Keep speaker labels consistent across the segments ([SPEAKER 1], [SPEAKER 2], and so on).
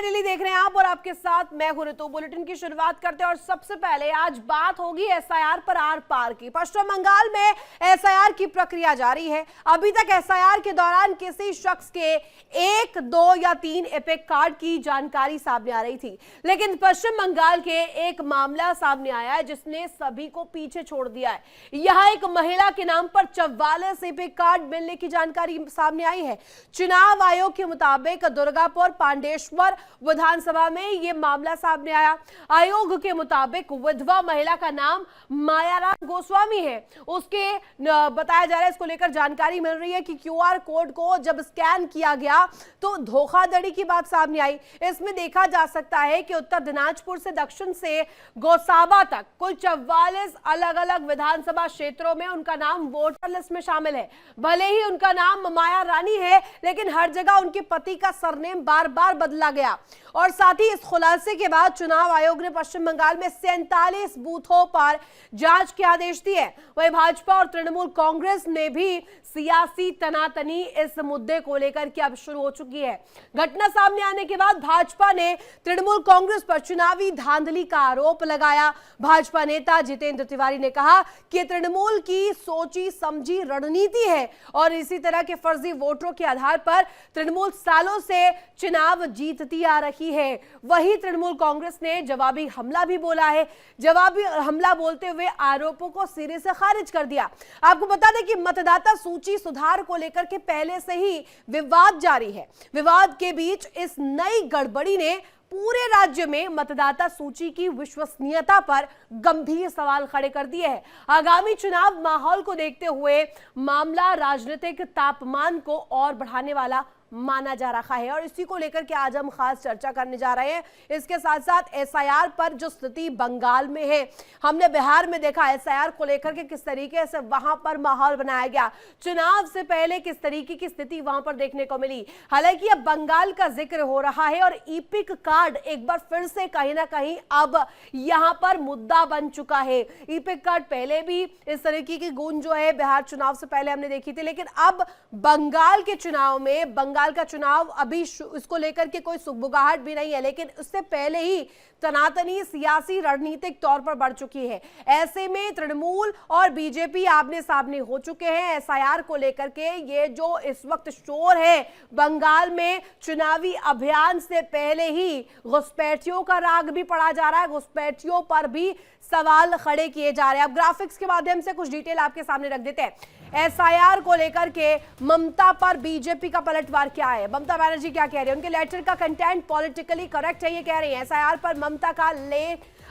[SPEAKER 1] Daily देख रहे हैं आप और आपके साथ मैं हूं ऋतु। बुलेटिन की शुरुआत करते हैं और सबसे पहले आज बात होगी एसआईआर पर आर पार की। पश्चिम बंगाल में एसआईआर की प्रक्रिया जारी है। अभी तक एसआईआर के दौरान किसी शख्स के 1, 2 या 3 एपिक कार्ड की जानकारी सामने आ रही थी, लेकिन पश्चिम बंगाल के एक मामला सामने आया है जिसने सभी को पीछे छोड़ दिया है। यहां एक महिला के नाम पर 44 एपिक कार्ड मिलने की जानकारी सामने आई है। चुनाव आयोग के मुताबिक दुर्गापुर पांडेश्वर विधानसभा में यह मामला सामने आया। आयोग के मुताबिक विधवा महिला का नाम मायाराम गोस्वामी है। उसके बताया जा रहा है, इसको लेकर जानकारी मिल रही है कि क्यूआर कोड को जब स्कैन किया गया तो धोखाधड़ी की बात सामने आई। इसमें देखा जा सकता है कि उत्तर दिनाजपुर से दक्षिण से गोसाबा तक कुल 44 अलग अलग विधानसभा क्षेत्रों में उनका नाम वोटर लिस्ट में शामिल है। भले ही उनका नाम माया रानी है, लेकिन हर जगह उनके पति का सरनेम बार बार बदला गया। और साथ ही इस खुलासे के बाद चुनाव आयोग ने पश्चिम बंगाल में 47 बूथों पर जांच के आदेश दिए। वहीं भाजपा और तृणमूल कांग्रेस ने भी सियासी तनातनी इस मुद्दे को लेकर के अब शुरू हो चुकी है। घटना सामने आने के बाद भाजपा ने तृणमूल कांग्रेस पर चुनावी धांधली का आरोप लगाया। भाजपा नेता जितेंद्र तिवारी ने कहा कि तृणमूल की सोची समझी रणनीति है और इसी तरह के फर्जी वोटरों के आधार पर तृणमूल सालों से चुनाव जीतती आ रही है। वहीं तृणमूल कांग्रेस ने जवाबी हमला भी बोला है। जवाबी हमला बोलते हुए आरोपों को सिरे से खारिज कर दिया। आपको बता दें कि मतदाता सूची सुधार को लेकर के पहले से ही विवाद जारी है। विवाद के बीच इस नई गड़बड़ी ने पूरे राज्य में मतदाता सूची की विश्वसनीयता पर गंभीर सवाल खड़े कर दिए हैं। आगामी चुनाव माहौल को देखते हुए मामला राजनीतिक तापमान को और बढ़ाने वाला माना जा रहा है और इसी को लेकर के आज हम खास चर्चा करने जा रहे हैं। इसके साथ साथ एसआईआर पर जो स्थिति बंगाल में है, हमने बिहार में देखा एसआईआर को लेकर के किस तरीके से वहां पर माहौल बनाया गया, चुनाव से पहले किस तरीके की स्थिति वहां पर देखने को मिली। हालांकि अब बंगाल का जिक्र हो रहा है और ईपिक कार्ड एक बार फिर से कहीं ना कहीं अब यहां पर मुद्दा बन चुका है। ईपिक कार्ड पहले भी इस तरीके की गूंज जो है बिहार चुनाव से पहले हमने देखी थी, लेकिन अब बंगाल के चुनाव में बंगाल का चुनाव अभी इसको लेकर के कोई सुगबुगाहट भी नहीं है, लेकिन उससे पहले ही तनातनी सियासी रणनीतिक तौर पर बढ़ चुकी है। ऐसे में तृणमूल और बीजेपी आमने सामने हो चुके हैं एसआईआर को लेकर के। ये जो इस वक्त शोर है बंगाल में चुनावी अभियान से पहले ही घुसपैठियों का राग भी पड़ा जा रहा है, घुसपैठियों पर भी सवाल खड़े किए जा रहे हैं। अब ग्राफिक्स के माध्यम से कुछ डिटेल आपके सामने रख देते हैं। एसआईआर को लेकर के ममता पर बीजेपी का पलटवार क्या है, ममता बनर्जी क्या कह रही है, उनके लेटर का कंटेंट पॉलिटिकली करेक्ट है ये कह रही है। एसआईआर पर ममता का ले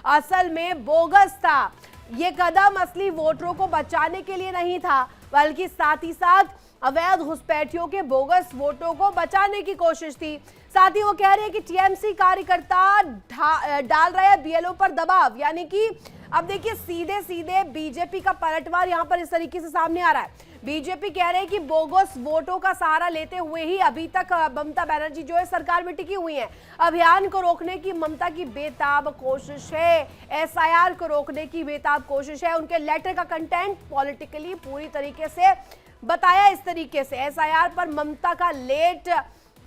[SPEAKER 1] असल में बोगस था। ये कदम असली वोटरों को बचाने के लिए नहीं था, बल्कि साथ ही साथ अवैध घुसपैठियों के बोगस वोटों को बचाने की कोशिश थी। साथ ही वो कह रहे हैं कि टीएमसी कार्यकर्ता डाल रहे हैं बीएलओ पर दबाव, यानी कि अब देखिए सीधे सीधे बीजेपी का पलटवार यहां पर इस तरीके से सामने आ रहा है। बीजेपी कह रहे हैं कि बोगस वोटों का सहारा लेते हुए ही अभी तक ममता बनर्जी जो है सरकार में टिकी हुई है। अभियान को रोकने की ममता की बेताब कोशिश है, एसआईआर को रोकने की बेताब कोशिश है। उनके लेटर का कंटेंट पॉलिटिकली पूरी तरीके से बताया इस तरीके से। एसआईआर पर ममता का लेट,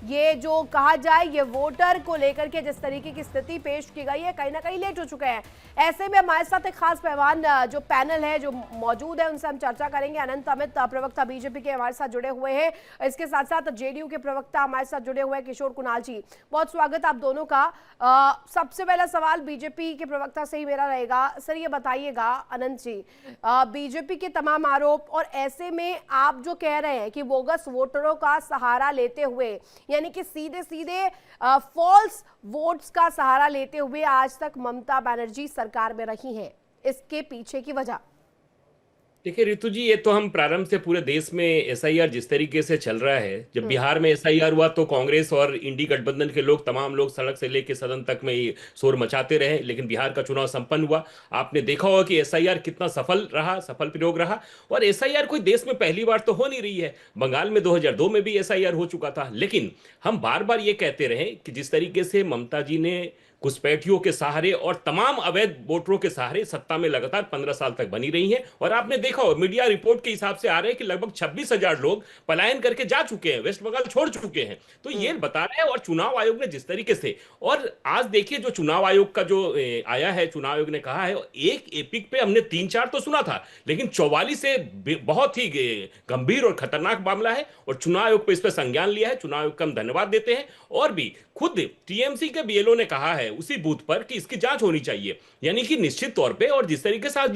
[SPEAKER 1] ये जो कहा जाए ये वोटर को लेकर के जिस तरीके की स्थिति पेश की गई है कहीं ना कहीं लेट हो चुके हैं। ऐसे में हमारे साथ एक खास मेहमान जो पैनल है जो मौजूद है उनसे हम चर्चा करेंगे। अनंत अमित प्रवक्ता बीजेपी के हमारे साथ जुड़े हुए हैं, इसके साथ साथ जेडीयू के प्रवक्ता हमारे साथ जुड़े हुए हैं किशोर कुणाल जी। बहुत स्वागत आप दोनों का। सबसे पहला सवाल बीजेपी के प्रवक्ता से ही मेरा रहेगा। सर ये बताइएगा अनंत जी, बीजेपी के तमाम आरोप और ऐसे में आप जो कह रहे हैं कि बोगस वोटरों का सहारा लेते हुए, यानी कि सीधे सीधे फॉल्स वोट्स का सहारा लेते हुए आज तक ममता बनर्जी सरकार में रही हैं, इसके पीछे की वजह?
[SPEAKER 2] देखिए ऋतु जी, ये तो हम प्रारंभ से पूरे देश में एसआईआर जिस तरीके से चल रहा है, जब बिहार में एसआईआर हुआ तो कांग्रेस और इंडी गठबंधन के लोग, तमाम लोग सड़क से लेकर सदन तक में ये शोर मचाते रहे, लेकिन बिहार का चुनाव संपन्न हुआ। आपने देखा होगा कि एसआईआर कितना सफल रहा, सफल प्रयोग रहा। और एसआईआर कोई देश में पहली बार तो हो नहीं रही है, बंगाल में 2002 में भी एसआईआर हो चुका था। लेकिन हम बार बार ये कहते रहे कि जिस तरीके से ममता जी ने घुसपैठियों के सहारे और तमाम अवैध वोटरों के सहारे सत्ता में लगातार 15 साल तक बनी रही है। और आपने देखा देखो मीडिया रिपोर्ट के हिसाब से आ रहे हैं कि लगभग 26,000 लोग पलायन करके जा चुके हैं, वेस्ट बंगाल छोड़ चुके हैं। तो ये बता रहे हैं। और चुनाव आयोग ने जिस तरीके से, और आज देखिए जो चुनाव आयोग का जो आया है, चुनाव आयोग ने कहा है, एक एपिक पे हमने 3-4 तो सुना था, लेकिन 44 से बहुत ही गंभीर और खतरनाक मामला है, और चुनाव आयोग पे इस पर संज्ञान लिया है। चुनाव आयोग का हम धन्यवाद देते हैं। और भी खुद टीएमसी के बीएलओ ने कहा है उसी बूथ पर कि इसकी जांच होनी चाहिए, यानी कि निश्चित तौर पे। और जिस तरीके से आज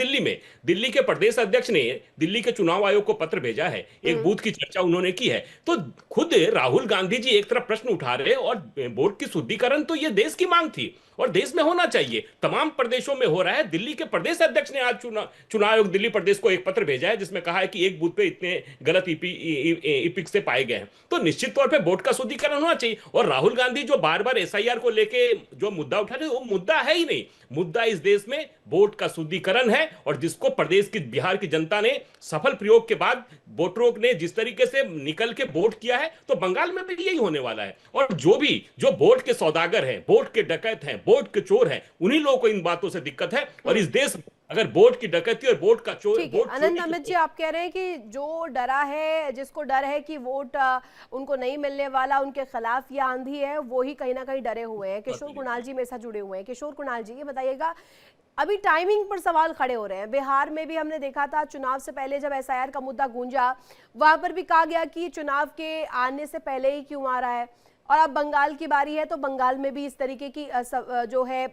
[SPEAKER 2] दिल्ली के प्रदेश अध्यक्ष ने दिल्ली के चुनाव आयोग को पत्र भेजा है, एक बूथ की चर्चा उन्होंने की है, तो खुद राहुल गांधी जी एक तरफ प्रश्न उठा रहे, और वोट की शुद्धिकरण तो ये देश की मांग थी और देश में होना चाहिए, तमाम प्रदेशों में हो रहा है। दिल्ली के प्रदेश अध्यक्ष ने आज चुनाव आयोग दिल्ली प्रदेश को एक पत्र भेजा है जिसमें कहा है कि एक बूथ पे इतने गलत ईपिक से पाए गए हैं। तो निश्चित तौर पे वोट का शुद्धिकरण होना चाहिए। और राहुल गांधी जो बार बार एसआईआर को लेके जो मुद्दा उठा रहे, वो मुद्दा है ही नहीं। मुद्दा इस देश में वोट का शुद्धिकरण है, और जिसको प्रदेश की, बिहार की जनता ने सफल प्रयोग के बाद वोटरों ने जिस तरीके से निकल के वोट किया है, तो बंगाल में भी यही होने वाला है। और जो वोट के सौदागर हैं, वोट के डकैत हैं, वोट के चोर हैं, उन्हीं लोगों को इन बातों से दिक्कत है। और इस देश में अगर वोट की डकैती और वोट का चोर,
[SPEAKER 1] ठीक है अनंत अमित जी, आप कह रहे हैं कि जो डरा है, जिसको डर है कि वोट उनको नहीं मिलने वाला, उनके खिलाफ ये आंधी है, वो ही कहीं ना कहीं डरे हुए हैं। किशोर कुणाल जी मेरे साथ जुड़े हुए हैं। किशोर कुणाल जी, ये बताइएगा, अभी टाइमिंग पर सवाल खड़े हो रहे हैं। बिहार में भी हमने देखा था चुनाव से पहले जब एसआईआर का मुद्दा गूंजा, वहां पर भी कहा गया कि चुनाव के आने से पहले ही क्यों आ रहा है। और अब बंगाल की बारी है, तो बंगाल में भी इस तरीके की जो है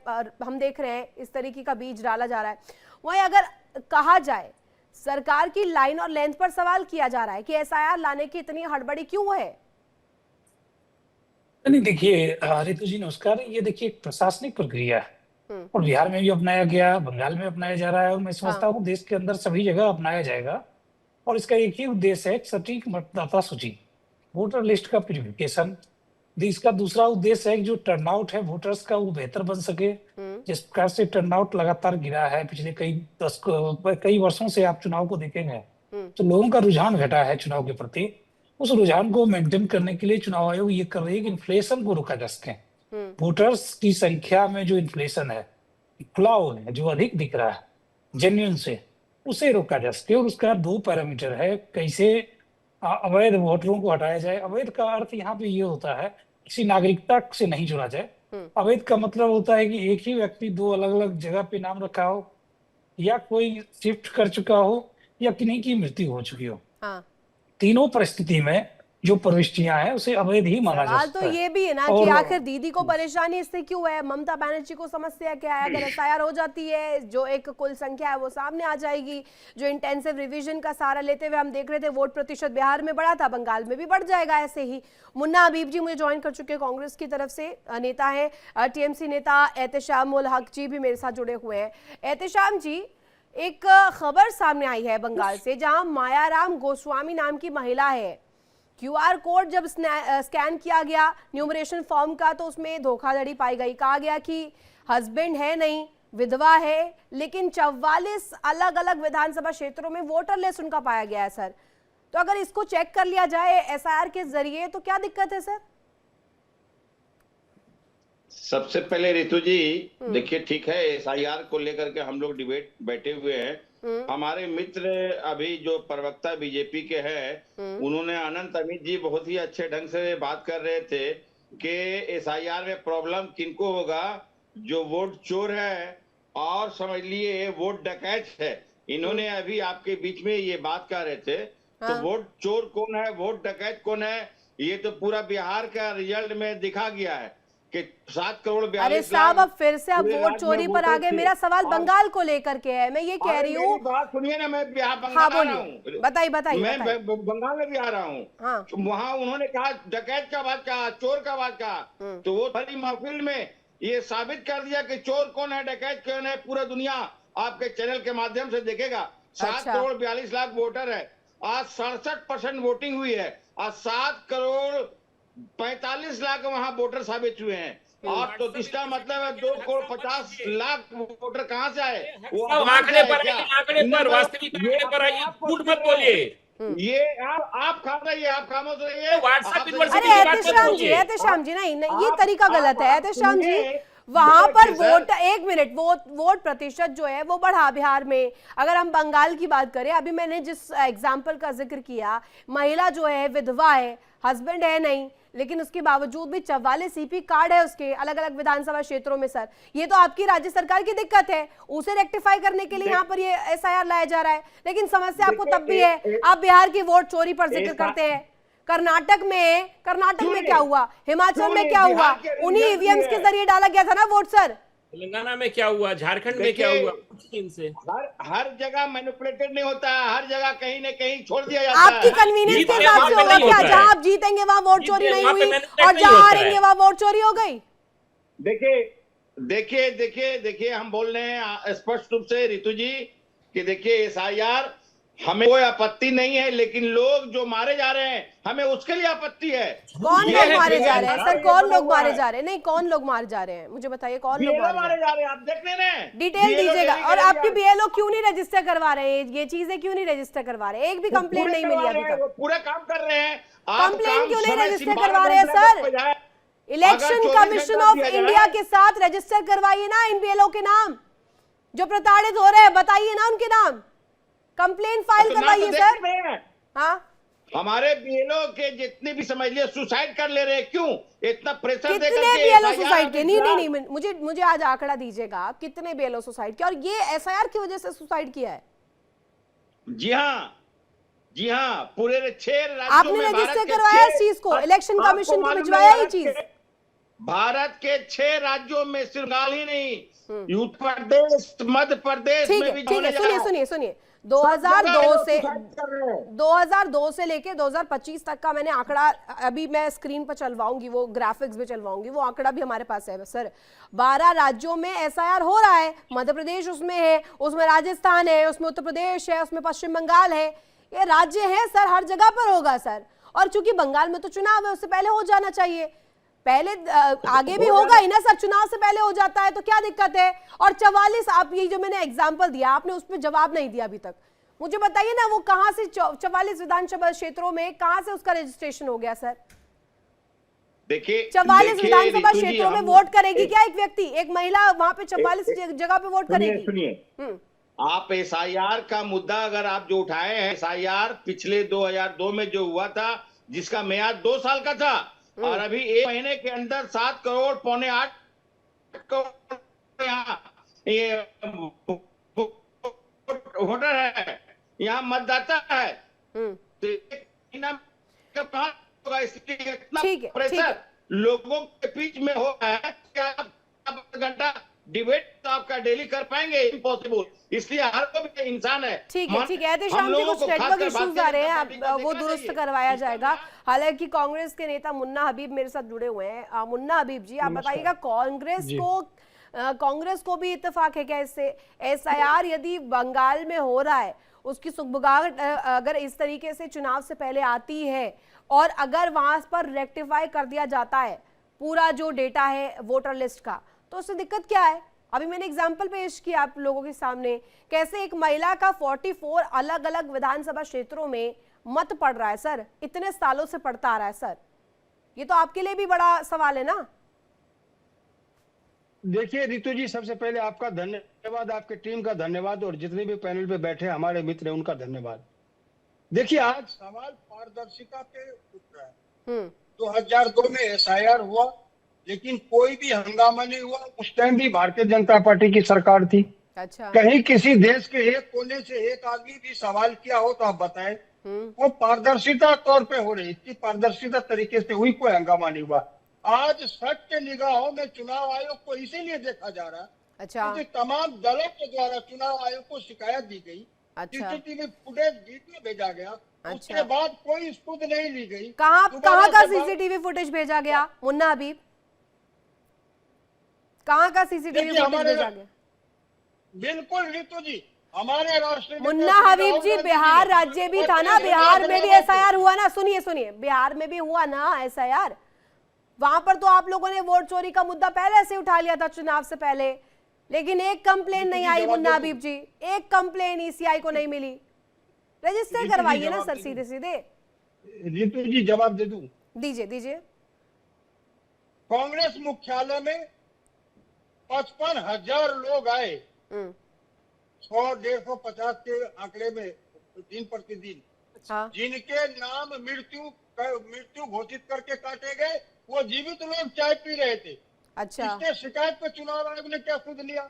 [SPEAKER 1] हम देख रहे हैं, इस तरीके का बीज डाला जा रहा है। वहीं अगर कहा जाए, सरकार की लाइन और लेंथ पर सवाल किया जा रहा है कि एसआईआर लाने की इतनी हड़बड़ी क्यों है।
[SPEAKER 3] नहीं देखिए रितु जी नमस्कार। ये देखिए एक प्रशासनिक प्रक्रिया है, और बिहार में भी अपनाया गया, बंगाल में अपनाया जा रहा है, और मैं समझता हूँ देश के अंदर सभी जगह अपनाया जाएगा। और इसका एक ही उद्देश्य है, सटीक मतदाता सूची, वोटर लिस्ट का प्यूरिफिकेशन। इसका दूसरा उद्देश्य है कि जो टर्नआउट है वोटर्स का, वो बेहतर बन सके। जिस प्रकार से टर्नआउट लगातार गिरा है पिछले कई वर्षों से, आप चुनाव को देखेंगे तो लोगों का रुझान घटा है चुनाव के प्रति। उस रुझान को मेंटेन करने के लिए चुनाव आयोग ये कर रही है कि इन्फ्लेशन को रोका जा सके। वोटर्स की संख्या में जो इन्फ्लेशन है, फ्लॉ है, जो अधिक दिख रहा है जेन्युइन से, उसे रोका जा सके। और उसका 2 पैरामीटर है, कैसे अवैध वोटरों को हटाया जाए। अवैध का अर्थ यहाँ पे ये होता है किसी नागरिकता से नहीं जुड़ा जाए। अवैध का मतलब होता है कि एक ही व्यक्ति 2 अलग अलग जगह पे नाम रखा हो, या कोई शिफ्ट कर चुका हो, या किन्हीं की मृत्यु हो चुकी हो। तीनों परिस्थिति में जो प्रविष्टियां हैं उसे अवैध ही माना जा सकता है।
[SPEAKER 1] तो ये भी है ना कि आखिर दीदी को परेशानी इससे क्यों है, ममता बनर्जी को समस्या क्या है। अगर एसआईआर हो जाती है, जो एक कुल संख्या है वो सामने आ जाएगी। जो इंटेंसिव रिवीजन का सहारा लेते हुए हम देख रहे थे, वोट प्रतिशत बिहार में बढ़ा था, बंगाल में भी बढ़ जाएगा ऐसे ही। मुन्ना हबीब जी मुझे ज्वाइन कर चुके हैं, कांग्रेस की तरफ से नेता है। टीएमसी नेता एहतेशाम उल हक जी भी मेरे साथ जुड़े हुए हैं। एहतेशाम जी, एक खबर सामने आई है बंगाल से, जहां मायाराम गोस्वामी नाम की महिला है। क्यूआर कोड जब स्कैन किया गया न्यूमरेशन फॉर्म का, तो उसमें धोखाधड़ी पाई गई। कहा गया कि हस्बैंड है नहीं, विधवा है, लेकिन 44 अलग अलग विधानसभा क्षेत्रों में वोटर लिस्ट उनका पाया गया है सर। तो अगर इसको चेक कर लिया जाए एसआईआर के जरिए, तो क्या दिक्कत है सर?
[SPEAKER 4] सबसे पहले रितु जी देखिए, ठीक है, एसआईआर को लेकर के हम लोग डिबेट बैठे हुए हैं। हमारे मित्र अभी जो प्रवक्ता बीजेपी के हैं, उन्होंने अनंत अमित जी बहुत ही अच्छे ढंग से बात कर रहे थे कि एसआईआर में प्रॉब्लम किनको होगा, जो वोट चोर है और समझ लिए वोट डकैत है। इन्होंने अभी आपके बीच में ये बात कर रहे थे। तो वोट चोर कौन है, वोट डकैत कौन है, ये तो पूरा बिहार का रिजल्ट में दिखा गया है कि 7 करोड़ 42
[SPEAKER 1] अरे साहब, अब फिर से अब वोट चोरी पर आ गए। मेरा सवाल बंगाल को लेकर के है, मैं ये कह रही हूँ।
[SPEAKER 4] बात सुनिए ना, मैं बंगाल आ रहा हूँ।
[SPEAKER 1] बताइए।
[SPEAKER 4] मैं बंगाल में भी आ रहा हूँ। वहाँ उन्होंने कहा डकैत का बात कहा, चोर का बात कहा, तो वो बड़ी महफिल में ये साबित कर दिया कि चोर कौन है, डकैत कौन है, पूरा दुनिया आपके चैनल के माध्यम से देखेगा। 7 करोड़ 42 लाख वोटर है। आज 67% वोटिंग हुई है। आज 7 करोड़ 45 लाख वहां वोटर साबित हुए हैं। और तो इसका मतलब है 2 करोड़ 50 लाख वोटर कहां से आए? वो
[SPEAKER 2] आंकड़े पर वास्तविक आंकड़े पर आइए, झूठ मत बोलिए।
[SPEAKER 4] ये आप खा रही है, आप खामोश रहिए।
[SPEAKER 1] अरे एहतेशाम जी नहीं, ये तरीका गलत है एहतेशाम जी। वहां पर
[SPEAKER 4] देखिए
[SPEAKER 1] वोट, एक मिनट, वोट प्रतिशत जो है वो बढ़ा बिहार में। अगर हम बंगाल की बात करें, अभी मैंने जिस एग्जाम्पल का जिक्र किया, महिला जो है विधवा है, हस्बैंड है नहीं, लेकिन उसके बावजूद भी 44 सीपी कार्ड है उसके अलग अलग विधानसभा क्षेत्रों में। सर ये तो आपकी राज्य सरकार की दिक्कत है, उसे रेक्टिफाई करने के लिए यहाँ पर ये एसआईआर लाया जा रहा है। लेकिन समस्या आपको तब भी है, आप बिहार की वोट चोरी पर जिक्र करते हैं। कर्नाटक में क्या हुआ, हिमाचल में क्या हुआ, उन्हीं ईवीएम्स के जरिए डाला गया था ना वोट। सर
[SPEAKER 2] तेलंगाना में क्या हुआ, झारखंड में क्या हुआ, पूछिए इनसे।
[SPEAKER 4] हर जगह मैनिपुलेटेड नहीं होता है, हर जगह कहीं न कहीं छोड़ दिया जाता है।
[SPEAKER 1] आपकी कन्वीनियंस के हिसाब से होगा क्या? जहां आप जीतेंगे वहां वोट चोरी नहीं हुई और जहां हारेंगे वहां वोट चोरी हो गई?
[SPEAKER 4] देखिए हम बोल रहे हैं स्पष्ट रूप से रितु जी कि देखिए एसआईआर हमें कोई आपत्ति नहीं है, लेकिन लोग जो मारे जा रहे हैं हमें उसके लिए आपत्ति है।
[SPEAKER 1] कौन लोग मारे जा रहे हैं सर? कौन लोग मारे जा रहे हैं? नहीं, कौन लोग मारे जा रहे हैं मुझे बताइए, कौन लोग
[SPEAKER 4] मारे जा रहे हैं? आप देख रहे हैं,
[SPEAKER 1] डिटेल दीजिएगा। और आपके बीएलओ क्यों नहीं रजिस्टर करवा रहे हैं? ये चीजें क्यों नहीं रजिस्टर करवा रहे? एक भी कंप्लेंट नहीं मिली अभी तक।
[SPEAKER 4] पूरे काम कर रहे हैं,
[SPEAKER 1] कंप्लेंट क्यों नहीं रजिस्टर करवा रहे हैं sir? Election commission of India के साथ रजिस्टर करवाइए ना इन बीएलओ के नाम, जो प्रताड़ित हो रहे हैं बताइए ना उनके नाम, कंप्लेंट फाइल करवाइए सर। हाँ,
[SPEAKER 4] हमारे बीएलओ के जितने भी समझ लिए सुसाइड कर ले रहे हैं, क्यों इतना प्रेशर देकर
[SPEAKER 1] कितने
[SPEAKER 4] के
[SPEAKER 1] बीएलओ सुसाइड के? नहीं, मुझे आज आंकड़ा दीजिएगा, कितने बीएलओ सुसाइड किया? और ये एसआईआर की वजह से सुसाइड किया है?
[SPEAKER 4] जी हाँ, पूरे 6 राज्यों
[SPEAKER 1] आपने
[SPEAKER 4] में
[SPEAKER 1] रजिस्टर करवाया इस चीज को, इलेक्शन कमीशन को भिजवाया ये चीज?
[SPEAKER 4] भारत के 6 राज्यों में सिर्फ बंगाल ही नहीं, उत्तर प्रदेश, मध्य प्रदेश में भी
[SPEAKER 1] ठीक है, सुनिए 2002 से लेके 2025 तक का मैंने आंकड़ा अभी मैं स्क्रीन पर चलवाऊंगी, वो ग्राफिक्स भी चलवाऊंगी, वो आंकड़ा भी हमारे पास है सर। 12 राज्यों में एसआईआर हो रहा है, मध्य प्रदेश उसमें है, उसमें राजस्थान है, उसमें उत्तर प्रदेश है, उसमें पश्चिम बंगाल है, ये राज्य है सर, हर जगह पर होगा सर। और चूंकि बंगाल में तो चुनाव है, उससे पहले हो जाना चाहिए, पहले आगे भी होगा ही ना सर, चुनाव से पहले हो जाता है तो क्या दिक्कत है? और 44, आप ये जो मैंने एग्जांपल दिया, आपने उस पर जवाब नहीं दिया अभी तक। मुझे बताइए ना, वो कहां से 44 विधानसभा क्षेत्रों में कहां से उसका रजिस्ट्रेशन हो गया सर?
[SPEAKER 4] देखिए
[SPEAKER 1] 44 विधानसभा क्षेत्रों में वोट करेगी क्या एक व्यक्ति, एक महिला वहां पे 44 जगह पे वोट करेगी?
[SPEAKER 4] सुनिए, आप एसआईआर का मुद्दा अगर आप जो उठाए हैं, एसआईआर पिछले 2002 में जो हुआ था, जिसका म्याद 2 साल का था, और अभी 1 महीने के अंदर 7 करोड़ पौने 8 करोड़ यहाँ ये वोटर है, यहाँ मतदाता है, तो एक महीना कहाँ होगा? इसलिए इतना प्रेशर लोगों के बीच में हो रहा है कि आप घंटा डिबेट तो आपका डेली कर पाएंगे? इम्पॉसिबल। इसलिए हर कोई इंसान है।
[SPEAKER 1] ठीक है शाम जी, कुछ नेटवर्क इश्यूज आ रहे हैं, वो दुरुस्त करवाया जाएगा। हालांकि कांग्रेस के नेता मुन्ना हबीब मेरे साथ जुड़े हुए हैं। मुन्ना हबीब जी, आप बताइएगा, कांग्रेस को भी इत्तेफाक है क्या इससे? एसआईआर यदि बंगाल में हो रहा है, उसकी सुगबुगाहट अगर इस तरीके से चुनाव से पहले आती है, और अगर वहां पर रेक्टिफाई कर दिया जाता है पूरा जो डेटा है वोटर लिस्ट का, तो उससे दिक्कत क्या है? अभी मैंने एग्जाम्पल पेश किया आप लोगों के सामने, कैसे एक महिला का 44 अलग अलग विधानसभा क्षेत्रों में मत पड़ रहा है सर, इतने सालों से पड़ता आ रहा है सर। ये तो आपके लिए भी बड़ा सवाल है ना?
[SPEAKER 5] देखिए रितु जी, सबसे पहले आपका धन्यवाद, आपके टीम का धन्यवाद, और जितने भी पैनल पे बैठे हमारे मित्र हैं उनका धन्यवाद। देखिए, आज सवाल पारदर्शिता पे उठ रहा है। 2002 में एसआईआर हुआ, लेकिन कोई भी हंगामा नहीं हुआ। उस टाइम भी भारतीय जनता पार्टी की सरकार थी।
[SPEAKER 1] अच्छा।
[SPEAKER 5] कहीं किसी देश के एक कोने से एक आदमी भी सवाल किया हो तो आप बताएं। वो पारदर्शिता तौर पे हो रही थी, पारदर्शिता तरीके से हुई, कोई हंगामा नहीं हुआ। आज सत्य निगाहों में चुनाव आयोग को इसीलिए देखा जा रहा है,
[SPEAKER 1] अच्छा,
[SPEAKER 5] क्योंकि तमाम दलों के द्वारा चुनाव आयोग को शिकायत दी गई,
[SPEAKER 1] अच्छा,
[SPEAKER 5] सीसीटीवी फुटेज वीडियो भेजा गया,
[SPEAKER 1] अच्छा,
[SPEAKER 5] उसके बाद कोई स्तुति नहीं ली गई।
[SPEAKER 1] कहाँ का सीसीटीवी फुटेज भेजा गया मुन्ना हबीब? कहाँ का सीसीटीवी फुटेज भेजा गया?
[SPEAKER 5] बिल्कुल रितु जी, हमारे राष्ट्रीय
[SPEAKER 1] मुन्ना हबीब जी, बिहार राज्य भी था ना, बिहार में भी एसआईआर हुआ ना? सुनिए, बिहार में भी हुआ ना एसआईआर, वहां पर तो आप लोगों ने वोट चोरी का मुद्दा पहले से उठा लिया था चुनाव से पहले, लेकिन एक कंप्लेन नहीं आई मुन्ना हबीब जी, एक कंप्लेन ईसीआई को नहीं मिली। रजिस्टर करवाइए ना सर, सीधे सीधे।
[SPEAKER 5] रितु जी, जवाब दे दूं?
[SPEAKER 1] दीजिए।
[SPEAKER 5] कांग्रेस मुख्यालय में 55,000 लोग आए,
[SPEAKER 1] हम्म,
[SPEAKER 5] 100-150 के आंकड़े में दिन प्रतिदिन,
[SPEAKER 1] हाँ,
[SPEAKER 5] जिनके नाम मृत्यु घोषित करके काटे गए, वो जीवित लोग चाय पी रहे थे।
[SPEAKER 1] अच्छा
[SPEAKER 5] इसके शिकायत पे चुनाव आयोग ने क्या सुध लिया?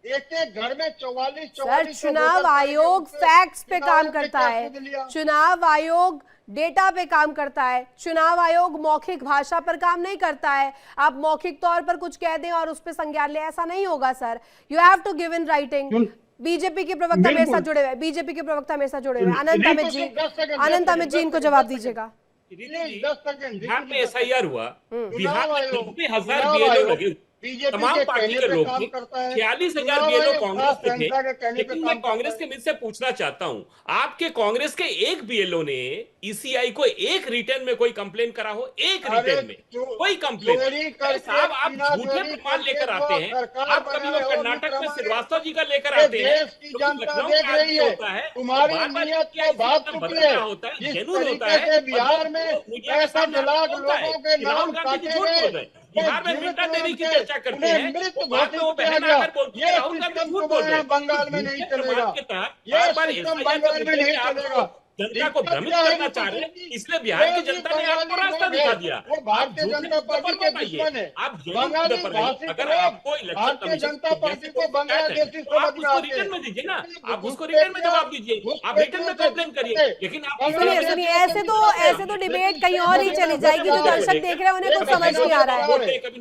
[SPEAKER 5] एक एक घर में 44
[SPEAKER 1] सर,
[SPEAKER 5] 44
[SPEAKER 1] चुनाव आयोग फैक्ट्स पे काम करता है, चुनाव आयोग डेटा पे काम करता है, चुनाव आयोग मौखिक भाषा पर काम नहीं करता है। आप मौखिक तौर पर कुछ कह दें और उस पर संज्ञान ले, ऐसा नहीं होगा sir. You have to give in writing. BJP के प्रवक्ता मेरे साथ जुड़े हुए, बीजेपी के प्रवक्ता मेरे साथ जुड़े हुए, अनंत अमित जी, अनंत अमित जी इनको जवाब दीजिएगा।
[SPEAKER 2] बिहार में एसआईआर हुआ, बिहार में 90,000
[SPEAKER 5] चुनाव
[SPEAKER 2] बीएलओ
[SPEAKER 5] आयोग
[SPEAKER 2] लगे,
[SPEAKER 5] बीजेपी
[SPEAKER 2] तमाम
[SPEAKER 5] के
[SPEAKER 2] पार्टी
[SPEAKER 5] कहने
[SPEAKER 2] के
[SPEAKER 5] पे
[SPEAKER 2] लोग
[SPEAKER 5] काम
[SPEAKER 2] थे,
[SPEAKER 5] करता है।
[SPEAKER 2] 46,000
[SPEAKER 5] चुनाव
[SPEAKER 2] बीएलओ
[SPEAKER 5] आयोग
[SPEAKER 2] कांग्रेस
[SPEAKER 5] खास
[SPEAKER 2] के थे।
[SPEAKER 5] जनता के कहने पे
[SPEAKER 2] लेकिन मैं
[SPEAKER 5] काम
[SPEAKER 2] कांग्रेस
[SPEAKER 5] करता
[SPEAKER 2] के
[SPEAKER 5] है।
[SPEAKER 2] मित्र से पूछना चाहता हूं, आपके कांग्रेस के एक बीएलओ ने ईसीआई को एक रिटर्न में कोई कंप्लेन करा हो? एक
[SPEAKER 5] अरे
[SPEAKER 2] रिटर्न में कोई कंप्लेन?
[SPEAKER 5] चोरी करके,
[SPEAKER 2] साहब, आप
[SPEAKER 5] बिना
[SPEAKER 2] झूठे
[SPEAKER 5] चोरी
[SPEAKER 2] प्रमाण
[SPEAKER 5] करके
[SPEAKER 2] लेकर
[SPEAKER 5] जो
[SPEAKER 2] आते हैं।
[SPEAKER 5] सरकार
[SPEAKER 2] आप कभी वो
[SPEAKER 5] बनाए हो,
[SPEAKER 2] कर्नाटक में
[SPEAKER 5] मित्र
[SPEAKER 2] श्रीवास्तव जी का लेकर
[SPEAKER 5] ये
[SPEAKER 2] आते हैं,
[SPEAKER 5] देश की
[SPEAKER 2] क्योंकि
[SPEAKER 5] जनता
[SPEAKER 2] लखनऊ
[SPEAKER 5] देख
[SPEAKER 2] का
[SPEAKER 5] रही
[SPEAKER 2] आदमी
[SPEAKER 5] है,
[SPEAKER 2] होता है,
[SPEAKER 5] तुम्हारी
[SPEAKER 2] बार-बार
[SPEAKER 5] नीयत
[SPEAKER 2] क्या
[SPEAKER 5] को
[SPEAKER 2] इसी
[SPEAKER 5] भाग
[SPEAKER 2] तरह
[SPEAKER 5] चुकी
[SPEAKER 2] बदल
[SPEAKER 5] है।
[SPEAKER 2] रहा होता है,
[SPEAKER 5] जिस
[SPEAKER 2] जेन्युइन होता
[SPEAKER 5] तरीके
[SPEAKER 2] है,
[SPEAKER 5] से
[SPEAKER 2] और
[SPEAKER 5] बिहार में
[SPEAKER 2] मीडिया के
[SPEAKER 5] 65
[SPEAKER 2] सामने
[SPEAKER 5] लाख
[SPEAKER 2] बोलता है
[SPEAKER 5] लोगों के
[SPEAKER 2] कि राहुल
[SPEAKER 5] नाम
[SPEAKER 2] गांधी जी
[SPEAKER 5] काटे
[SPEAKER 2] झूठ
[SPEAKER 5] गए,
[SPEAKER 2] बोल रहे हैं। बिहार में
[SPEAKER 5] जीवित
[SPEAKER 2] मीना देवी
[SPEAKER 5] लोग
[SPEAKER 2] की
[SPEAKER 5] थे,
[SPEAKER 2] चर्चा करते
[SPEAKER 5] उन्हें
[SPEAKER 2] हैं,
[SPEAKER 5] मृत
[SPEAKER 2] वो बाद में वो
[SPEAKER 5] घोषित किया
[SPEAKER 2] बहन
[SPEAKER 5] गया।
[SPEAKER 2] आकर बोलती है
[SPEAKER 5] ये
[SPEAKER 2] राहुल गांधी
[SPEAKER 5] सिस्टम
[SPEAKER 2] झूठ बोल रहे
[SPEAKER 5] तुम्हारे
[SPEAKER 2] हैं।
[SPEAKER 5] बंगाल में
[SPEAKER 2] तो
[SPEAKER 5] नहीं
[SPEAKER 2] झूठे
[SPEAKER 5] चलेगा।
[SPEAKER 2] प्रमाण के तहत
[SPEAKER 5] ये
[SPEAKER 2] बार-बार
[SPEAKER 5] सिस्टम
[SPEAKER 2] एसआईआर
[SPEAKER 5] बंगाल
[SPEAKER 2] के
[SPEAKER 5] में
[SPEAKER 2] मुद्दे
[SPEAKER 5] नहीं
[SPEAKER 2] पे आप
[SPEAKER 5] चलेगा।
[SPEAKER 2] जनता को
[SPEAKER 5] दिक्कत
[SPEAKER 2] भ्रमित
[SPEAKER 5] क्या है
[SPEAKER 2] करना चाह रहे हैं,
[SPEAKER 5] ऋतु
[SPEAKER 2] इसलिए बिहार की
[SPEAKER 5] जी,
[SPEAKER 2] जनता ने आपको
[SPEAKER 5] बंगाली
[SPEAKER 2] रास्ता
[SPEAKER 5] लोग
[SPEAKER 2] दिखा
[SPEAKER 5] हैं,
[SPEAKER 2] दिया।
[SPEAKER 5] वो
[SPEAKER 2] आप
[SPEAKER 5] भारतीय
[SPEAKER 2] झूठे
[SPEAKER 5] जनता
[SPEAKER 2] मुद्दे पर
[SPEAKER 5] पार्टी
[SPEAKER 2] मत
[SPEAKER 5] के
[SPEAKER 2] आइए,
[SPEAKER 5] दुश्मन है।
[SPEAKER 2] आप जेन्युइन मुद्दे
[SPEAKER 5] बंगाली
[SPEAKER 2] पर रहिए।
[SPEAKER 5] भाषिक
[SPEAKER 2] अगर
[SPEAKER 5] लोग
[SPEAKER 2] आपको इलेक्शन
[SPEAKER 5] भारतीय
[SPEAKER 2] कमीशन
[SPEAKER 5] जनता
[SPEAKER 2] की
[SPEAKER 5] पार्टी
[SPEAKER 2] जैसे
[SPEAKER 5] को
[SPEAKER 2] कोई शिकायत है,
[SPEAKER 5] बांग्लादेशी
[SPEAKER 2] तो आप
[SPEAKER 5] समझ
[SPEAKER 2] उसको
[SPEAKER 5] आते
[SPEAKER 2] रिटर्न
[SPEAKER 5] हैं।
[SPEAKER 2] में दीजिए ना, आप उसको रिटर्न में
[SPEAKER 5] घुसपैठिया
[SPEAKER 2] जवाब दीजिए, आप रिटर्न में कंप्लेन करिए। लेकिन आप
[SPEAKER 1] सुनिए सुनिए, ऐसे तो डिबेट कहीं और ही चली जाएगी। जो दर्शक देख रहे हैं उन्हें कुछ समझ नहीं आ रहा है,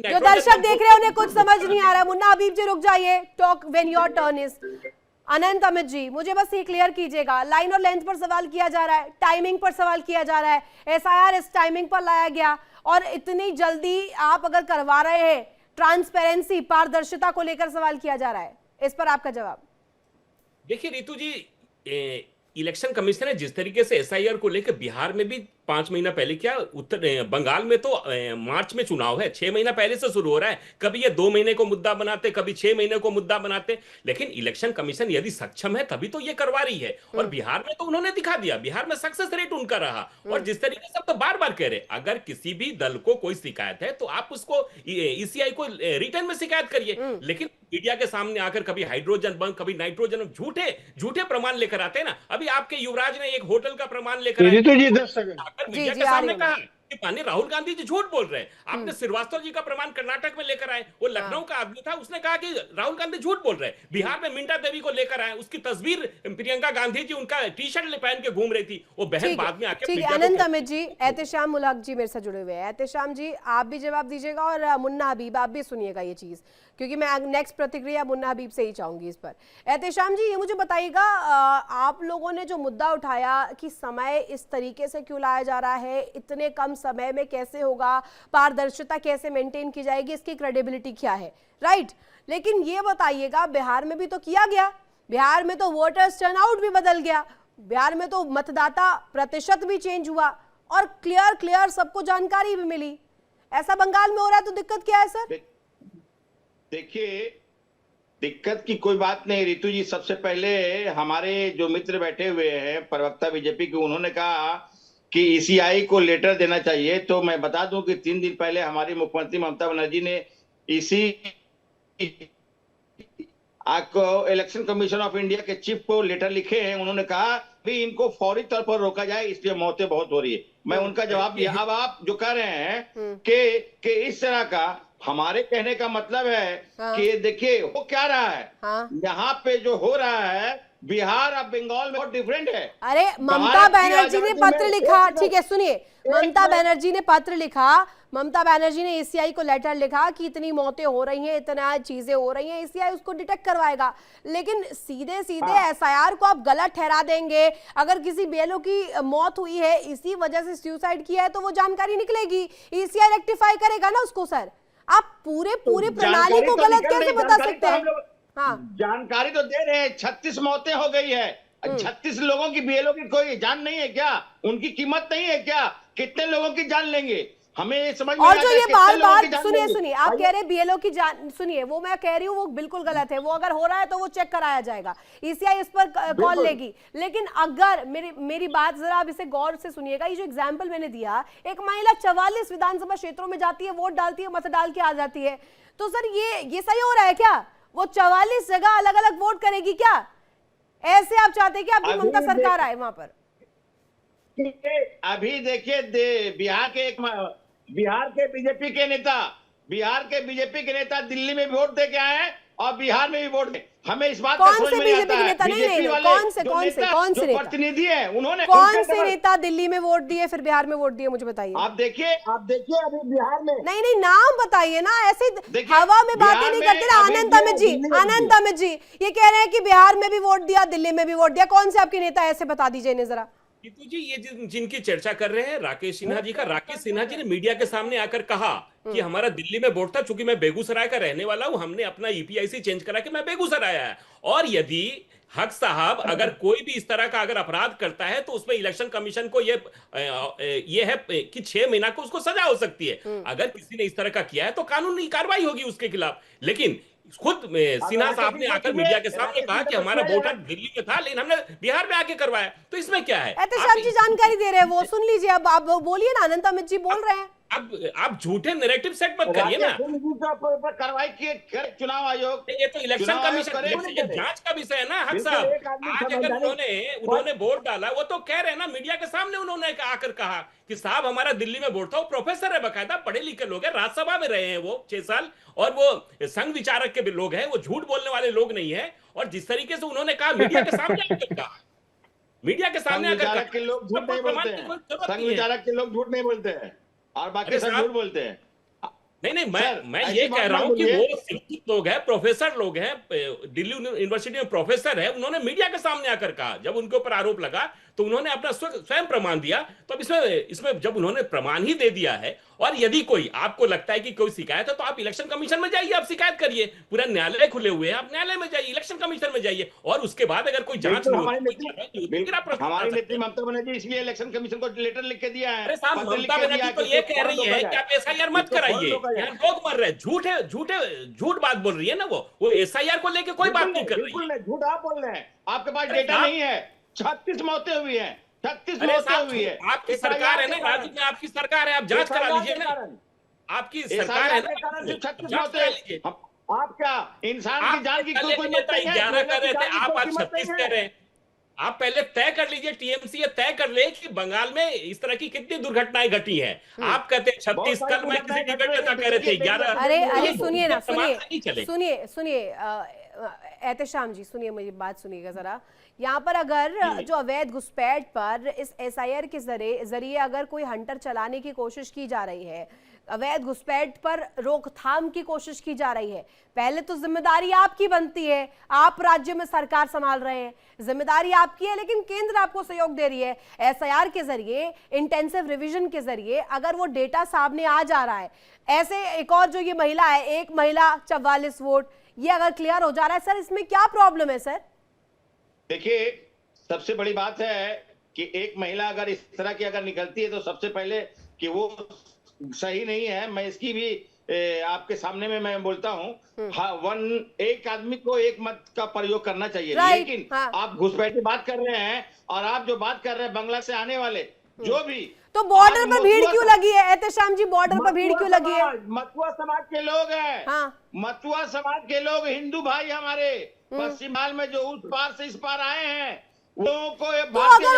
[SPEAKER 1] जो दर्शक देख रहे हैं उन्हें कुछ समझ नहीं आ रहा है। मुन्ना हबीब जी रुक जाइए, talk when your turn is. Anant Amit ji, मुझे बस ये क्लियर कीजिएगा, लाइन और लेंथ पर सवाल किया जा रहा है, टाइमिंग पर सवाल किया जा रहा है। एसआईआर इस टाइमिंग पर लाया गया और इतनी जल्दी आप अगर करवा रहे हैं, ट्रांसपेरेंसी पारदर्शिता को लेकर सवाल किया जा रहा है, इस पर आपका जवाब।
[SPEAKER 2] देखिए रितु जी, इलेक्शन कमीशन ने जिस तरीके से एसआईआर को लेकर बिहार में भी 5 महीना पहले किया, उत्तर बंगाल में तो मार्च में चुनाव है, 6 महीना पहले से शुरू हो रहा है। कभी ये 2 महीने को मुद्दा बनाते, कभी 6 महीने को मुद्दा बनाते। लेकिन इलेक्शन कमीशन यदि सक्षम है तभी तो ये करवा रही है, और बिहार में तो उन्होंने दिखा दिया, बिहार में सक्सेस रेट उनका रहा। और जिस तरीके से तो बार बार कह रहे, अगर किसी भी दल को कोई शिकायत है तो आप उसको ईसीआई को रिटर्न में शिकायत करिए। लेकिन मीडिया के सामने आकर कभी हाइड्रोजन बम, कभी नाइट्रोजन, झूठे झूठे प्रमाण लेकर आते हैं ना। अभी आपके युवराज ने एक होटल का प्रमाण लेकर आए,
[SPEAKER 5] ऋतु जी 10 सेकंड
[SPEAKER 2] मीडिया के सामने कहा कि माननीय राहुल गांधी जी झूठ बोल रहे हैं। आपने श्रीवास्तव जी का प्रमाण कर्नाटक में लेकर आए, वो लखनऊ का आदमी था, उसने कहा कि राहुल गांधी झूठ बोल रहे हैं। बिहार में मिंटा देवी को लेकर आए, उसकी तस्वीर प्रियंका गांधी जी उनका टी शर्ट पहन के घूम रही थी, वो बहन बाद में आके
[SPEAKER 1] ठीक है। अनंत अमित जी, एहतेशाम मुल्हक जी मेरे साथ जुड़े हुए हैं। एहतेशाम जी, आप भी जवाब दीजिएगा और मुन्ना हबीब आप भी सुनिएगा ये चीज, क्योंकि मैं नेक्स्ट प्रतिक्रिया मुन्ना हबीब से ही चाहूंगी इस पर। एहतेशाम जी, ये मुझे बताइएगा, आप लोगों ने जो मुद्दा उठाया कि समय इस तरीके से क्यों लाया जा रहा है, इतने कम समय में कैसे होगा, पारदर्शिता कैसे मेंटेन की जाएगी, इसकी क्रेडिबिलिटी क्या है, राइट? लेकिन ये बताइएगा, बिहार में भी तो किया गया, बिहार में तो वोटर्स टर्नआउट भी बदल गया, बिहार में तो मतदाता प्रतिशत भी चेंज हुआ और क्लियर सबको जानकारी भी मिली। ऐसा बंगाल में हो रहा है तो दिक्कत क्या है सर?
[SPEAKER 4] देखिए, दिक्कत की कोई बात नहीं ऋतु जी। सबसे पहले हमारे जो मित्र बैठे हुए हैं प्रवक्ता बीजेपी के, उन्होंने कहा कि ईसीआई को लेटर देना चाहिए। तो मैं बता दूं कि 3 दिन पहले हमारी मुख्यमंत्री ममता बनर्जी ने आपको इलेक्शन कमीशन ऑफ इंडिया के चीफ को लेटर लिखे हैं। उन्होंने कहा भी इनको फौरी तौर पर रोका जाए, इसलिए मौतें बहुत हो रही है। मैं उनका जवाब दिया। अब आप जो कह रहे हैं कि इस तरह का, हमारे कहने का मतलब है कि देखिए हो क्या रहा है, यहाँ पे जो हो रहा है बिहार और बंगाल में बहुत डिफरेंट है।
[SPEAKER 1] अरे ममता बनर्जी ने पत्र लिखा, ठीक है सुनिए, ममता बनर्जी ने पत्र लिखा, ममता बनर्जी ने ईसीआई को लेटर लिखा कि इतनी मौतें हो रही हैं, इतना चीजें हो रही हैं, ईसीआई उसको डिटेक्ट करवाएगा। लेकिन सीधे एसआईआर को आप गलत ठहरा देंगे। अगर किसी बीएलओ की मौत हुई है, इसी वजह से सुसाइड किया है, तो वो जानकारी निकलेगी, ईसीआई रेक्टिफाई करेगा ना उसको। सर, आप पूरे प्रणाली को गलत कैसे बता सकते हैं? हाँ,
[SPEAKER 4] जानकारी तो दे रहे हैं। 36 मौतें हो गई है। 36 लोगों की बीएलओ की कोई जान नहीं है क्या? उनकी कीमत नहीं है क्या? कितने लोगों की जान लेंगे? हमें ये समझ में
[SPEAKER 1] और
[SPEAKER 4] नहीं
[SPEAKER 1] जो
[SPEAKER 4] आता
[SPEAKER 1] ये
[SPEAKER 4] कितने
[SPEAKER 1] बार
[SPEAKER 4] लोगों
[SPEAKER 1] बार
[SPEAKER 4] की जान
[SPEAKER 1] सुनिए
[SPEAKER 4] गई।
[SPEAKER 1] सुनिए, आप कह रहे हैं बीएलओ की जान, सुनिए वो मैं कह रही हूँ वो बिल्कुल गलत है, वो अगर हो रहा है तो वो चेक कराया जाएगा, ईसीआई इस पर कॉल
[SPEAKER 4] बिल्कुल।
[SPEAKER 1] लेगी। लेकिन अगर मेरी बात जरा आप इसे गौर से सुनिएगा, ये जो एग्जाम्पल मैंने दिया, एक महिला 44 विधानसभा क्षेत्रों में जाती है, वोट डालती है, मत डाल के आ जाती है, तो सर ये सही हो रहा है क्या? वो 44 जगह अलग अलग वोट करेगी क्या? ऐसे आप चाहते हैं कि आपकी
[SPEAKER 4] अभी
[SPEAKER 1] ममता सरकार आए वहां पर?
[SPEAKER 4] अभी देखिए बिहार के बीजेपी के नेता दिल्ली में भी वोट दे के आए हैं और बिहार में भी वोट दे। हमें इस बात का
[SPEAKER 1] कौन
[SPEAKER 4] समझ
[SPEAKER 1] से
[SPEAKER 4] में नहीं
[SPEAKER 1] बीजेपी
[SPEAKER 4] आता
[SPEAKER 1] के
[SPEAKER 4] है।
[SPEAKER 1] नेता? नहीं
[SPEAKER 4] बीजेपी
[SPEAKER 1] नहीं
[SPEAKER 4] वाले
[SPEAKER 1] कौन से
[SPEAKER 4] जो
[SPEAKER 1] नेता?
[SPEAKER 4] प्रतिनिधि है उन्होंने
[SPEAKER 1] कौन से नेता दिल्ली में वोट दिए फिर बिहार में वोट दिए, मुझे बताइए।
[SPEAKER 4] आप देखिए अभी बिहार में
[SPEAKER 1] नहीं नाम बताइए ना, ऐसे
[SPEAKER 4] देखिए,
[SPEAKER 1] हवा में बातें
[SPEAKER 4] बिहार
[SPEAKER 1] नहीं
[SPEAKER 4] में
[SPEAKER 1] करते ना।
[SPEAKER 4] अभी
[SPEAKER 1] अनंत
[SPEAKER 4] जो
[SPEAKER 1] अमित जी,
[SPEAKER 4] दिल्ली में
[SPEAKER 1] अनंत अमित जी ये कह रहे हैं कि बिहार में भी वोट दिया, दिल्ली में भी वोट दिया, कौन से आपके नेता ऐसे बता दीजिए इन्हें जरा।
[SPEAKER 2] नीतू जी, ये जिनकी चर्चा कर रहे हैं राकेश सिन्हा जी का, राकेश सिन्हा जी ने मीडिया के सामने आकर कहा कि हमारा दिल्ली में वोट था, चूंकि मैं बेगूसराय का रहने वाला हूं, हमने अपना ईपीआईसी चेंज करा के मैं बेगूसराय आया। और यदि हक साहब अगर कोई भी इस तरह का अगर अपराध करता है तो उसमें इलेक्शन कमीशन को ये है कि 6 महीना को उसको सजा हो सकती है। अगर किसी ने इस तरह का किया है तो कानूनी कार्रवाई होगी उसके खिलाफ। लेकिन खुद सिन्हा साहब ने आकर मीडिया के सामने कहा कि हमारा वोटर दिल्ली में था लेकिन हमने बिहार में आके करवाया, तो इसमें क्या है?
[SPEAKER 1] एहतेशाम जी जानकारी दे रहे हैं, वो सुन लीजिए। अब आप बोलिए ना, अनंत अमित जी बोल रहे हैं।
[SPEAKER 2] आप झूठे नैरेटिव सेट मत करिए ना।
[SPEAKER 4] कार्रवाई किए चुनाव आयोग,
[SPEAKER 2] ये तो इलेक्शन कमीशन ये जांच का विषय है ना हक साहब। आज अगर उन्होंने वोट डाला, वो तो कह रहे हैं ना मीडिया के सामने, उन्होंने आकर कहा कि साहब हमारा दिल्ली में वोट था। वो प्रोफेसर है, बकायदा पढ़े लिखे लोग हैं, राज्यसभा में रहे हैं वो 6 साल, और वो संघ विचारक के लोग हैं, वो झूठ बोलने वाले लोग नहीं है। और जिस तरीके से उन्होंने कहा मीडिया के सामने आकर कहा, मीडिया के सामने आकर
[SPEAKER 4] के लोग झूठ नहीं बोलते हैं, संघ विचारक के लोग झूठ नहीं बोलते हैं और बाकी सब झूठ बोलते हैं।
[SPEAKER 2] नहीं मैं ये कह रहा हूं कि वो शिक्षित लोग हैं, प्रोफेसर लोग हैं, दिल्ली यूनिवर्सिटी में प्रोफेसर है, उन्होंने मीडिया के सामने आकर कहा, जब उनके ऊपर आरोप लगा तो उन्होंने अपना स्वयं प्रमाण दिया। तो अब इसमें जब उन्होंने प्रमाण ही दे दिया है, और यदि कोई आपको लगता है कि कोई शिकायत है तो आप इलेक्शन कमीशन में जाइए, आप शिकायत करिए, पूरा न्यायालय खुले हुए हैं, आप न्यायालय में जाइए, इलेक्शन कमीशन में जाइए, और उसके बाद अगर कोई जांच
[SPEAKER 4] हमारी नेत्री ममता बनर्जी इसलिए इलेक्शन कमीशन को लेटर लिख के दिया है।
[SPEAKER 2] अरे साहब, ममता बनर्जी तो ये कह रही है कि आप एसआईआर मत कराइए, यहाँ लोग मर रहे हैं, झूठ बात बोल रही है ना। वो एसआईआर को लेके कोई बात नहीं कर रही है।
[SPEAKER 4] बिल्कुल नहीं, झूठ आप बोल रहे हैं, आपके पास डेटा नहीं है। 36 मौतें हुई हैं, 36 मौतें हुई है।
[SPEAKER 2] आपकी सरकार है ना, राज्य में आपकी सरकार है, आप जांच करा लीजिए ना। आपकी सरकार है ना,
[SPEAKER 4] 36 मौतें। आप क्या इंसान की जान की कोई कीमत नहीं है?
[SPEAKER 2] 11 कर रहे थे, आप आज 36 कह रहे हैं। आप पहले तय कर लीजिए, टीएमसी ये तय कर ले कि बंगाल में इस तरह की कितनी दुर्घटनाएं घटी हैं। आप कहते हैं 36, कल मैं किसी डिबेट में कह रहे थे 11।
[SPEAKER 1] अरे सुनिए ना, सुनिए एहतेशाम जी, सुनिए मेरी बात, सुनिएगा जरा। यहाँ पर अगर जो अवैध घुसपैठ पर इस एसआईआर के जरिए अगर कोई हंटर चलाने की कोशिश की जा रही है, अवैध घुसपैठ पर रोकथाम की कोशिश की जा रही है, पहले तो जिम्मेदारी आपकी बनती है, आप राज्य में सरकार संभाल रहे हैं, जिम्मेदारी आपकी है, लेकिन केंद्र आपको सहयोग दे रही है। एसआईआर के जरिए, इंटेंसिव रिवीजन के जरिए अगर वो डेटा सामने आ जा रहा है, ऐसे एक और जो ये महिला है, एक महिला 44 वोट, ये अगर क्लियर हो जा रहा है, सर इसमें क्या प्रॉब्लम है सर?
[SPEAKER 4] देखिए, सबसे बड़ी बात है कि एक महिला अगर इस तरह की अगर निकलती है तो सबसे पहले कि वो सही नहीं है। मैं इसकी भी आपके सामने में मैं बोलता हूं, हाँ, एक आदमी को एक मत का प्रयोग करना चाहिए, लेकिन हाँ। आप घुसपैठी बात कर रहे हैं, और आप जो बात कर रहे हैं बांग्ला से आने वाले जो भी,
[SPEAKER 1] तो बॉर्डर पर भीड़ क्यों लगी है एहतेशाम जी? बॉर्डर पर भीड़ क्यों लगी है?
[SPEAKER 4] मथुआ समाज के लोग हैं,
[SPEAKER 1] हाँ।
[SPEAKER 4] मथुआ समाज के लोग, हिंदू भाई हमारे पश्चिम बंगाल में जो उस पार से इस पार आए हैं, लोगों को
[SPEAKER 1] तो अगर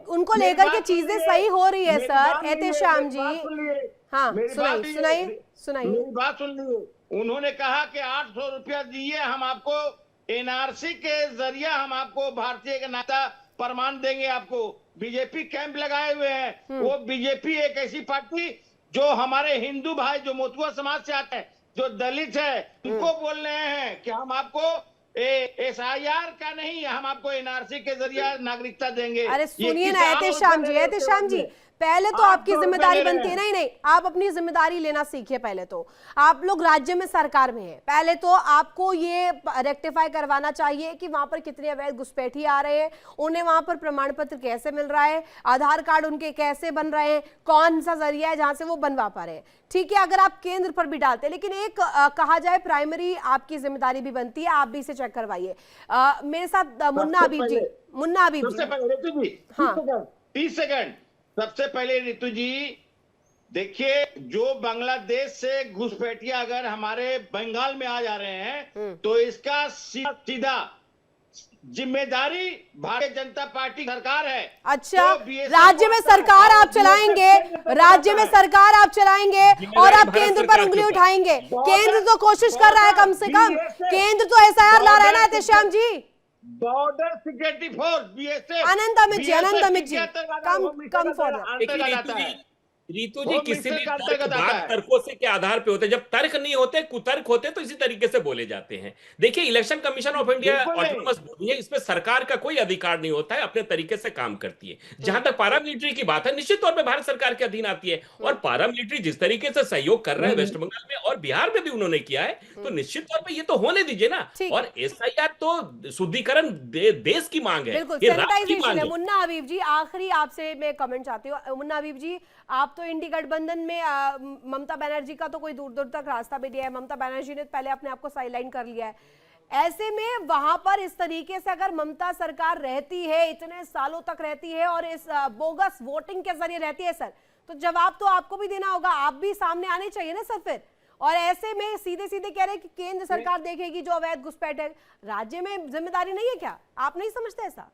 [SPEAKER 1] उनको लेकर के चीजें सही हो रही है सर, एहतेशाम जी, हाँ सुनाइए
[SPEAKER 4] मेरी बात सुन लीजिए। उन्होंने कहा कि 800 रुपया दिए, हम आपको एनआरसी के जरिए हम आपको भारतीय नाता प्रमाण देंगे। आपको बीजेपी कैंप लगाए हुए हैं। वो बीजेपी एक ऐसी पार्टी जो हमारे हिंदू भाई जो मथुआ समाज से आते हैं, जो दलित है, उनको बोल रहे हैं कि हम आपको एसआईआर का नहीं, हम आपको एनआरसी के जरिए नागरिकता देंगे।
[SPEAKER 1] अरे सुनिए ना एहतेशाम जी, पहले तो
[SPEAKER 5] आप
[SPEAKER 1] आपकी
[SPEAKER 5] तो
[SPEAKER 1] जिम्मेदारी
[SPEAKER 5] पहले
[SPEAKER 1] बनती है, नहीं नहीं, आप अपनी जिम्मेदारी लेना सीखिए। पहले तो आप लोग राज्य में सरकार में है, पहले तो आपको ये रेक्टिफाई करवाना चाहिए कि वहां पर कितने अवैध घुसपैठी आ रहे हैं, उन्हें वहां पर प्रमाण पत्र कैसे मिल रहा है, आधार कार्ड उनके कैसे बन रहे हैं, कौन सा जरिया है जहां से वो बनवा पा रहे हैं। ठीक है, अगर आप केंद्र पर भी डालते हैं, लेकिन एक कहा जाए प्राइमरी आपकी जिम्मेदारी भी बनती है, आप भी इसे चेक करवाइए। मेरे साथ मुन्ना हबीब जी, मुन्ना हबीब
[SPEAKER 4] सबसे
[SPEAKER 1] जी।
[SPEAKER 4] पहले ऋतु जी,
[SPEAKER 1] हाँ।
[SPEAKER 4] 30 सेकंड। सबसे पहले ऋतु जी देखिए, जो बांग्लादेश से घुसपैठिया अगर हमारे बंगाल में आ जा रहे हैं तो इसका सीधा जिम्मेदारी भारतीय जनता पार्टी सरकार है।
[SPEAKER 1] अच्छा,
[SPEAKER 4] तो BSF
[SPEAKER 1] राज्य में सरकार आप चलाएंगे, राज्य में सरकार आप चलाएंगे और आप
[SPEAKER 2] भारत
[SPEAKER 1] केंद्र
[SPEAKER 2] सरकार
[SPEAKER 1] पर उंगली
[SPEAKER 2] के ऊपर।
[SPEAKER 1] उठाएंगे। केंद्र तो कोशिश कर रहा है, कम से कम केंद्र तो एसआईआर ला रहा है ना Shyam ji.
[SPEAKER 4] Border security force BSF,
[SPEAKER 1] Anant Amit ji, Anant Amit ji, come for
[SPEAKER 2] Ritu ji,
[SPEAKER 4] home
[SPEAKER 2] किसी भी
[SPEAKER 4] मिनिस्टर का अंतर्गत आता
[SPEAKER 2] बात
[SPEAKER 4] है।
[SPEAKER 2] तर्कों से के आधार पे होते हैं। जब तर्क नहीं होते, कुतर्क होते, तो इसी तरीके से बोले जाते हैं। देखिए, इलेक्शन कमीशन ऑफ इंडिया
[SPEAKER 4] बिल्कुल नहीं।
[SPEAKER 2] ऑटोनमस बॉडी है, इसमें सरकार का कोई अधिकार नहीं होता है, अपने तरीके से काम करती है। जहां तक पारामिलिट्री की बात है, निश्चित तौर पे भारत सरकार के अधीन आती है, और पारामिलिट्री जिस तरीके से सहयोग कर रहा है वेस्ट बंगाल में और बिहार में भी उन्होंने किया है, तो निश्चित तौर पर ये तो होने दीजिए ना।
[SPEAKER 1] ठीक।
[SPEAKER 2] और एसआईआर तो शुद्धिकरण देश की मांग है,
[SPEAKER 1] बिल्कुल,
[SPEAKER 2] ये राष्ट्र की
[SPEAKER 1] सैनिटाइजेशन
[SPEAKER 2] मांग
[SPEAKER 1] है।
[SPEAKER 2] है।
[SPEAKER 1] मुन्ना हबीब जी, आखिरी आपसे मैं कमेंट चाहती हूँ। मुन्ना हबीब जी, आप तो इंडी गठबंधन में ममता बनर्जी का तो कोई दूर दूर तक रास्ता भी नहीं है, ममता बनर्जी ने पहले अपने आप को साइडलाइन कर लिया है। ऐसे में वहां पर इस तरीके से अगर ममता सरकार रहती है, इतने सालों तक रहती है और इस बोगस वोटिंग के जरिए रहती है सर, तो जवाब तो आपको भी देना होगा, आप भी सामने आने चाहिए ना सर फिर। और ऐसे में सीधे सीधे कह रहे हैं कि केंद्र सरकार देखेगी जो अवैध घुसपैठ है, राज्य में जिम्मेदारी नहीं है क्या? आप नहीं समझते ऐसा?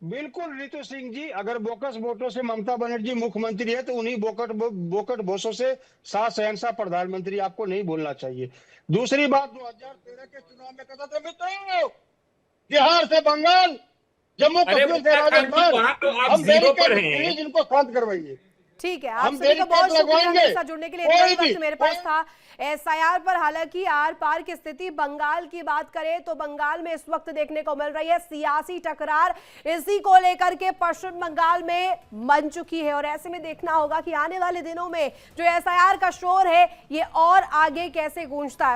[SPEAKER 5] बिल्कुल ऋतु सिंह जी, अगर बोकस वोटों से ममता बनर्जी मुख्यमंत्री है तो उन्हीं बोकट वोटों से शहंशाह प्रधानमंत्री आपको नहीं बोलना चाहिए। दूसरी बात, 2013 के चुनाव में कहा था मित्रों, बिहार से बंगाल, जम्मू
[SPEAKER 2] अरे
[SPEAKER 5] कश्मीर से राजस्थान,
[SPEAKER 2] वहां तो आप
[SPEAKER 5] हम
[SPEAKER 2] जीरो
[SPEAKER 5] बैरिकेड
[SPEAKER 2] पर हैं।
[SPEAKER 5] प्लीज इनको शांत करवाइए।
[SPEAKER 1] ठीक है, आप
[SPEAKER 5] हम
[SPEAKER 1] सभी का बहुत
[SPEAKER 5] बैरिकेड
[SPEAKER 1] शुक्रिया
[SPEAKER 5] लगवाएंगे।
[SPEAKER 1] मेरे साथ जुड़ने के लिए। इतना ही
[SPEAKER 5] कोई भी-
[SPEAKER 1] वक्त मेरे पास था एसआईआर पर। हालांकि आर पार की स्थिति, बंगाल की बात करें तो बंगाल में इस वक्त देखने को मिल रही है सियासी टकरार, इसी को लेकर के पश्चिम बंगाल में बन चुकी है। और ऐसे में देखना होगा कि आने वाले दिनों में जो एसआईआर का शोर है ये और आगे कैसे गूंजता है।